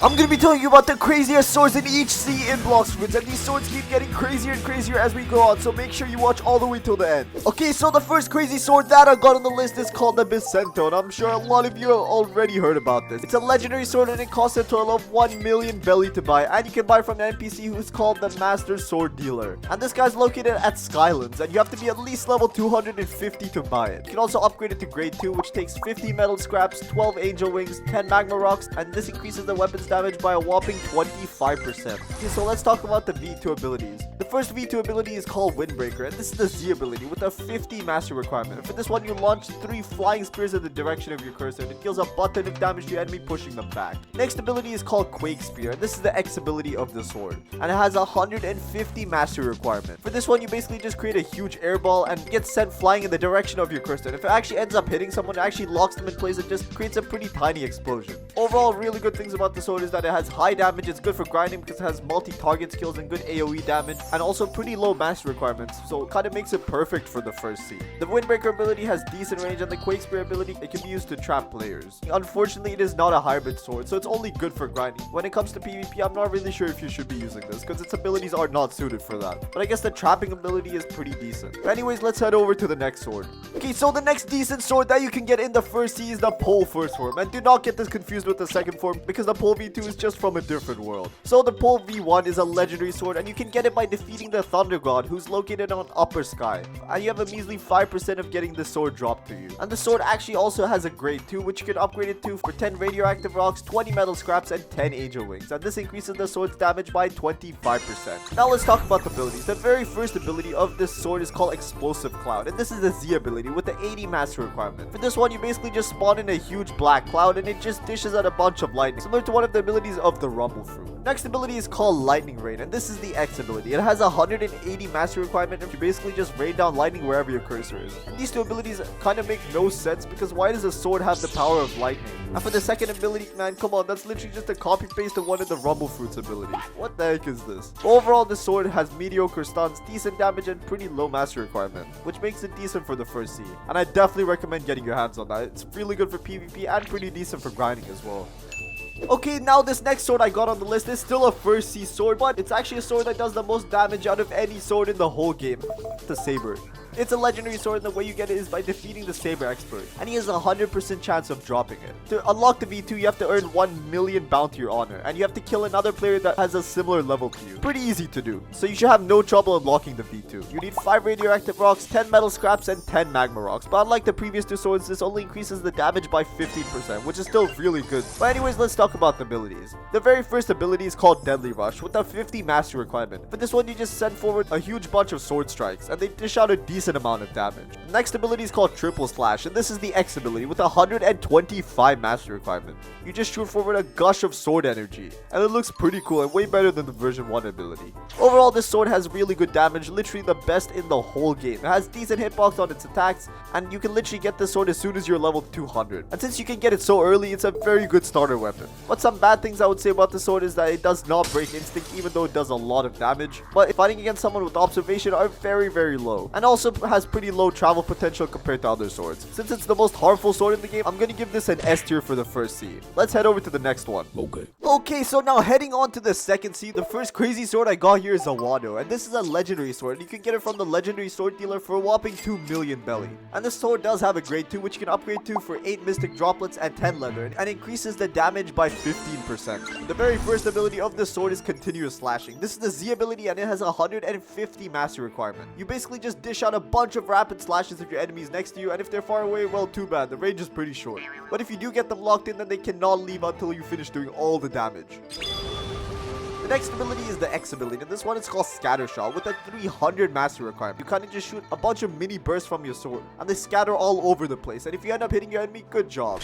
I'm gonna be telling you about the craziest swords in each sea in Blox Fruits, and these swords keep getting crazier and crazier as we go on, so make sure you watch all the way till the end. Okay, so the first crazy sword that I got on the list is called the Bento, and I'm sure a lot of you have already heard about this. It's a legendary sword and it costs a total of 1 million belly to buy, and you can buy from an NPC who's called the Master Sword Dealer. And this guy's located at Skylands, and you have to be at least level 250 to buy it. You can also upgrade it to grade 2, which takes 50 metal scraps, 12 angel wings, 10 magma rocks, and this increases the weapon's damage by a whopping 25%. Okay, so let's talk about the V2 abilities. The first V2 ability is called Windbreaker, and this is the Z ability with a 50 mastery requirement. And for this one, you launch 3 flying spears in the direction of your cursor, and it deals a butt ton of damage to your enemy, pushing them back. Next ability is called Quake Spear, and this is the X ability of the sword, and it has a 150 mastery requirement. For this one, you basically just create a huge air ball and get sent flying in the direction of your cursor, and if it actually ends up hitting someone, it actually locks them in place and just creates a pretty tiny explosion. Overall, really good things about the sword is that it has high damage, it's good for grinding because it has multi-target skills and good AoE damage, and also pretty low mastery requirements, so it kind of makes it perfect for the first sea. The Windbreaker ability has decent range, and the Quake Spear ability, it can be used to trap players. Unfortunately, it is not a hybrid sword, so it's only good for grinding. When it comes to PvP, I'm not really sure if you should be using this because its abilities are not suited for that, but I guess the trapping ability is pretty decent. But anyways, let's head over to the next sword. Okay, so the next decent sword that you can get in the first sea is the Pole first form, and do not get this confused with the second form because the Pole V2 is just from a different world. So the Pole V1 is a legendary sword, and you can get it by defeating the Thunder God, who's located on Upper Sky, and you have a measly 5% of getting the sword dropped to you. And the sword actually also has a grade 2, which you can upgrade it to for 10 radioactive rocks, 20 metal scraps, and 10 angel wings, and this increases the sword's damage by 25%. Now let's talk about the abilities. The very first ability of this sword is called Explosive Cloud, and this is the Z ability with the 80 mastery requirement. For this one, you basically just spawn in a huge black cloud, and it just dishes out a bunch of lightning, similar to one of the abilities of the Rumble Fruit. Next ability is called Lightning Rain, and this is the X ability. It has a 180 mastery requirement, and you basically just rain down lightning wherever your cursor is. And these two abilities kind of make no sense because why does a sword have the power of lightning? And for the second ability, man, come on, that's literally just a copy paste of one of the Rumble Fruit's abilities. What the heck is this? Overall, this sword has mediocre stuns, decent damage, and pretty low mastery requirement, which makes it decent for the first sea. And I definitely recommend getting your hands on that. It's really good for PvP and pretty decent for grinding as well. Okay, now this next sword I got on the list is still a first sea sword, but it's actually a sword that does the most damage out of any sword in the whole game. The Saber. It's a legendary sword, and the way you get it is by defeating the Saber expert, and he has a 100% chance of dropping it. To unlock the V2, you have to earn 1 million bounty or honor, and you have to kill another player that has a similar level to you. Pretty easy to do, so you should have no trouble unlocking the V2. You need 5 radioactive rocks, 10 metal scraps, and 10 magma rocks, but unlike the previous two swords, this only increases the damage by 15%, which is still really good. But anyways, let's talk about the abilities. The very first ability is called Deadly Rush with a 50 mastery requirement. For this one, you just send forward a huge bunch of sword strikes, and they dish out a decent amount of damage. Next ability is called Triple Slash, and this is the X ability with a 125 mastery requirement. You just shoot forward a gush of sword energy, and it looks pretty cool and way better than the version 1 ability. Overall, this sword has really good damage, literally the best in the whole game. It has decent hitbox on its attacks, and you can literally get this sword as soon as you're level 200. And since you can get it so early, it's a very good starter weapon. But some bad things I would say about this sword is that it does not break instinct, even though it does a lot of damage. But fighting against someone with observation are very low, and also has pretty low travel potential compared to other swords. Since it's the most harmful sword in the game, I'm gonna give this an S tier for the first sea. Let's head over to the next one. Okay, so now heading on to the second sea, the first crazy sword I got here is a Wado, and this is a legendary sword, and you can get it from the legendary sword dealer for a whopping 2 million belly. And this sword does have a grade 2, which you can upgrade to for 8 mystic droplets and 10 leather, and increases the damage by 15%. The very first ability of this sword is Continuous Slashing. This is the Z ability, and it has a 150 mastery requirement. You basically just dish out a bunch of rapid slashes if your enemy's next to you, and if they're far away, well, too bad, the range is pretty short. But if you do get them locked in, then they cannot leave until you finish doing all the damage. The next ability is the X ability, and this one is called Scatter Shot with a 300 mastery requirement. You kind of just shoot a bunch of mini bursts from your sword, and they scatter all over the place, and if you end up hitting your enemy, good job.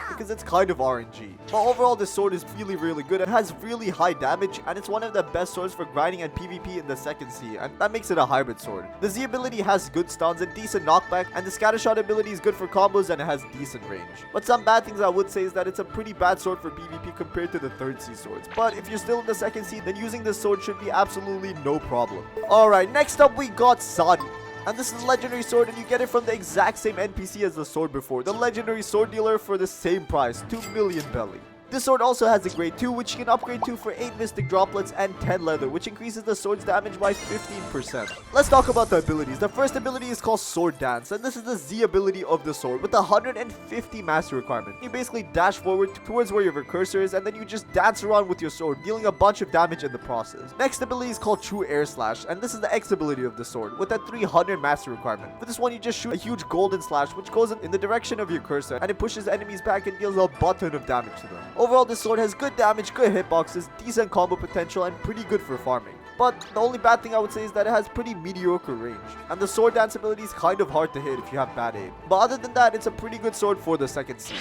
Because it's kind of RNG. But overall, this sword is really good. It has really high damage, and it's one of the best swords for grinding and PvP in the second sea, and that makes it a hybrid sword. The Z ability has good stuns and decent knockback, and the Scatter Shot ability is good for combos, and it has decent range. But some bad things I would say is that it's a pretty bad sword for PvP compared to the third sea swords. But if you're still in the second sea, then using this sword should be absolutely no problem. Alright, next up we got Sadi. And this is a legendary sword, and you get it from the exact same NPC as the sword before, the legendary sword dealer, for the same price, 2 million belly. This sword also has a grade 2, which you can upgrade to for 8 mystic droplets and 10 leather, which increases the sword's damage by 15%. Let's talk about the abilities. The first ability is called Sword Dance, and this is the Z ability of the sword with a 150 mastery requirement. You basically dash forward towards where your cursor is, and then you just dance around with your sword, dealing a bunch of damage in the process. Next ability is called True Air Slash, and this is the X ability of the sword with a 300 mastery requirement. For this one, you just shoot a huge golden slash, which goes in the direction of your cursor, and it pushes enemies back and deals a butt ton of damage to them. Overall, this sword has good damage, good hitboxes, decent combo potential, and pretty good for farming. But the only bad thing I would say is that it has pretty mediocre range, and the sword dance ability is kind of hard to hit if you have bad aim. But other than that, it's a pretty good sword for the second seed.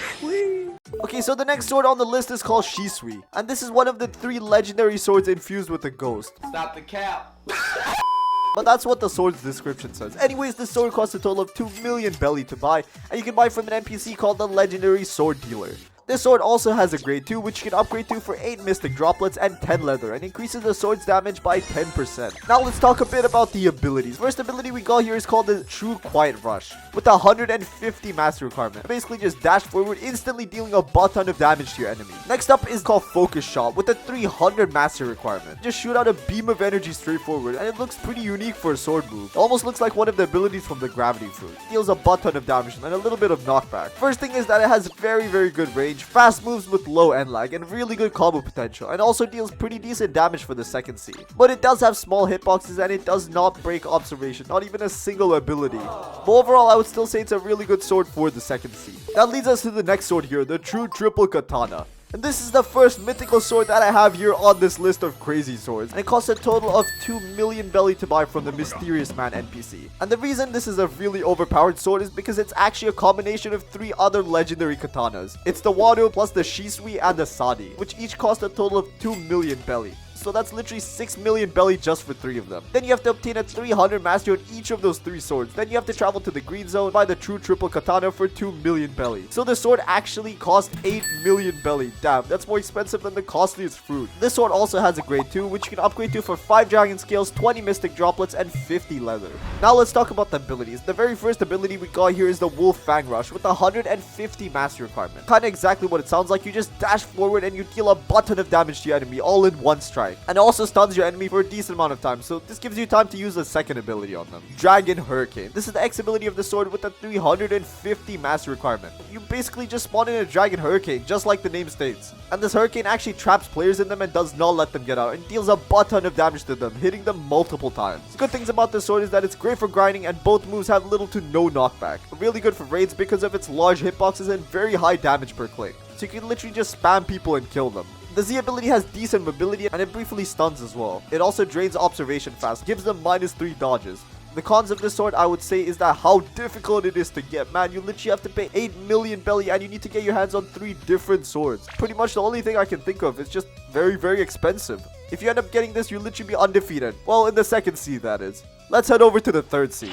Okay, so the next sword on the list is called Shiu, and this is one of the 3 legendary swords infused with a ghost. Stop the cap. But that's what the sword's description says. Anyways, this sword costs a total of 2 million belly to buy, and you can buy from an NPC called the Legendary Sword Dealer. This sword also has a grade 2, which you can upgrade to for 8 mystic droplets and 10 leather, and increases the sword's damage by 10%. Now let's talk a bit about the abilities. First ability we got here is called the True Quiet Rush, with a 150 mastery requirement. Basically just dash forward, instantly dealing a butt ton of damage to your enemy. Next up is called Focus Shot, with a 300 mastery requirement. Just shoot out a beam of energy straight forward, and it looks pretty unique for a sword move. It almost looks like one of the abilities from the Gravity Fruit. Deals a butt ton of damage and a little bit of knockback. First thing is that it has very good range, fast moves with low end lag, and really good combo potential, and also deals pretty decent damage for the second C. But it does have small hitboxes, and it does not break observation, not even a single ability. But overall, I would still say it's a really good sword for the second C. That leads us to the next sword here, the True Triple Katana. And this is the first mythical sword that I have here on this list of crazy swords. And it costs a total of 2 million belly to buy from the Mysterious Man NPC. And the reason this is a really overpowered sword is because it's actually a combination of 3 other legendary katanas. It's the Wado plus the Shisui and the Sadi, which each cost a total of 2 million belly. So that's literally 6 million belly just for 3 of them. Then you have to obtain a 300 mastery on each of those 3 swords. Then you have to travel to the green zone, buy the True Triple Katana for 2 million belly. So the sword actually costs 8 million belly. Damn, that's more expensive than the costliest fruit. This sword also has a grade 2, which you can upgrade to for 5 dragon scales, 20 mystic droplets, and 50 leather. Now let's talk about the abilities. The very first ability we got here is the Wolf Fang Rush with a 150 mastery requirement. Kinda exactly what it sounds like. You just dash forward and you deal a butt ton of damage to your enemy all in one strike. And it also stuns your enemy for a decent amount of time, so this gives you time to use the second ability on them, Dragon Hurricane. This is the X ability of the sword with a 350 mastery requirement. You basically just spawn in a Dragon Hurricane, just like the name states. And this hurricane actually traps players in them and does not let them get out, and deals a butt ton of damage to them, hitting them multiple times. Good things about this sword is that it's great for grinding, and both moves have little to no knockback. Really good for raids because of its large hitboxes and very high damage per click. So you can literally just spam people and kill them. The Z ability has decent mobility and it briefly stuns as well. It also drains observation fast, gives them -3 dodges. The cons of this sword, I would say, is that how difficult it is to get. Man, you literally have to pay 8 million belly and you need to get your hands on 3 different swords. Pretty much the only thing I can think of. It's just very expensive. If you end up getting this, you'll literally be undefeated. Well, in the second C, that is. Let's head over to the third C.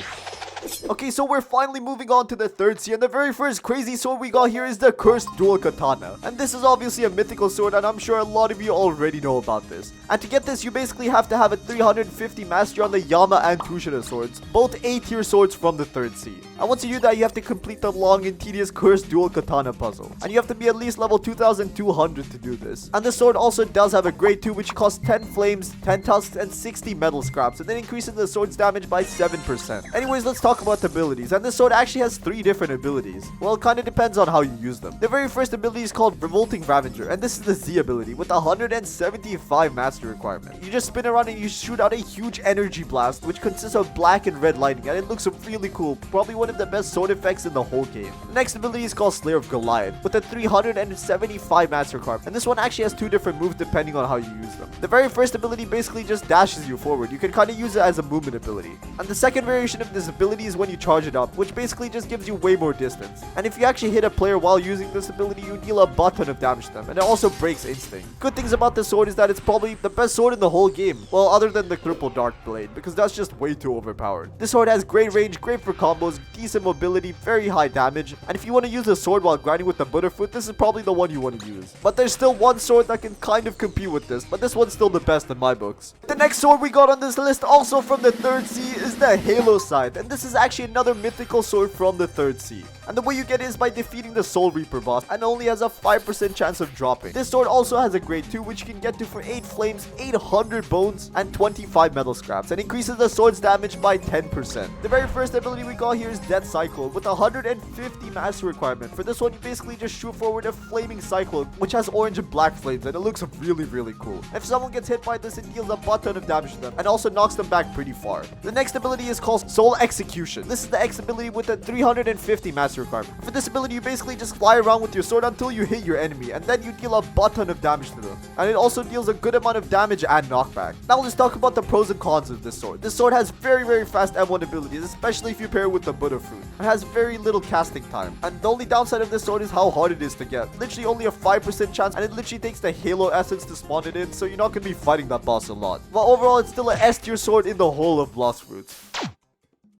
Okay, so we're finally moving on to the third C, and the very first crazy sword we got here is the Cursed Dual Katana. And this is obviously a mythical sword, and I'm sure a lot of you already know about this. And to get this, you basically have to have a 350 mastery on the Yama and Tushina swords, both A-tier swords from the third C. And once you do that, you have to complete the long and tedious Cursed Dual Katana puzzle. And you have to be at least level 2200 to do this. And this sword also does have a grade 2, which costs 10 flames, 10 tusks, and 60 metal scraps, and then increases the sword's damage by 7%. Anyways, let's talk about the abilities, and this sword actually has 3 different abilities. Well, it kind of depends on how you use them. The very first ability is called Revolting Ravager, and this is the Z ability with a 175 mastery requirement. You just spin around and you shoot out a huge energy blast, which consists of black and red lightning, and it looks really cool. Probably one of the best sword effects in the whole game. The next ability is called Slayer of Goliath with a 375 mastery requirement, and this one actually has 2 different moves depending on how you use them. The very first ability basically just dashes you forward. You can kind of use it as a movement ability. And the second variation of this ability is when you charge it up, which basically just gives you way more distance. And if you actually hit a player while using this ability, you deal a butt ton of damage to them, and it also breaks instinct. Good things about this sword is that it's probably the best sword in the whole game. Well, other than the Triple Dark Blade, because that's just way too overpowered. This sword has great range, great for combos, decent mobility, very high damage, and if you want to use a sword while grinding with the Butterfoot, this is probably the one you want to use. But there's still one sword that can kind of compete with this, but this one's still the best in my books. The next sword we got on this list, also from the 3rd sea, is the Halo Scythe. And this is actually another mythical sword from the 3rd sea. And the way you get it is by defeating the Soul Reaper boss, and only has a 5% chance of dropping. This sword also has a grade 2, which you can get to for 8 flames, 800 bones, and 25 metal scraps, and increases the sword's damage by 10%. The very first ability we got here is Death Cyclone, with 150 mastery requirement. For this one, you basically just shoot forward a flaming cyclone, which has orange and black flames, and it looks really cool. If someone gets hit by this, it deals a butt ton of damage to them, and also knocks them back pretty far. The next ability is called Soul Execution. This is the X ability with a 350 mastery requirement. For this ability, you basically just fly around with your sword until you hit your enemy, and then you deal a butt ton of damage to them. And it also deals a good amount of damage and knockback. Now let's talk about the pros and cons of this sword. This sword has very fast M1 abilities, especially if you pair it with the Buddha fruit. It has very little casting time. And the only downside of this sword is how hard it is to get. Literally only a 5% chance, and it literally takes the Halo essence to spawn it in, so you're not going to be fighting that boss a lot. But overall, it's still an S tier sword in the whole of Blox Fruits.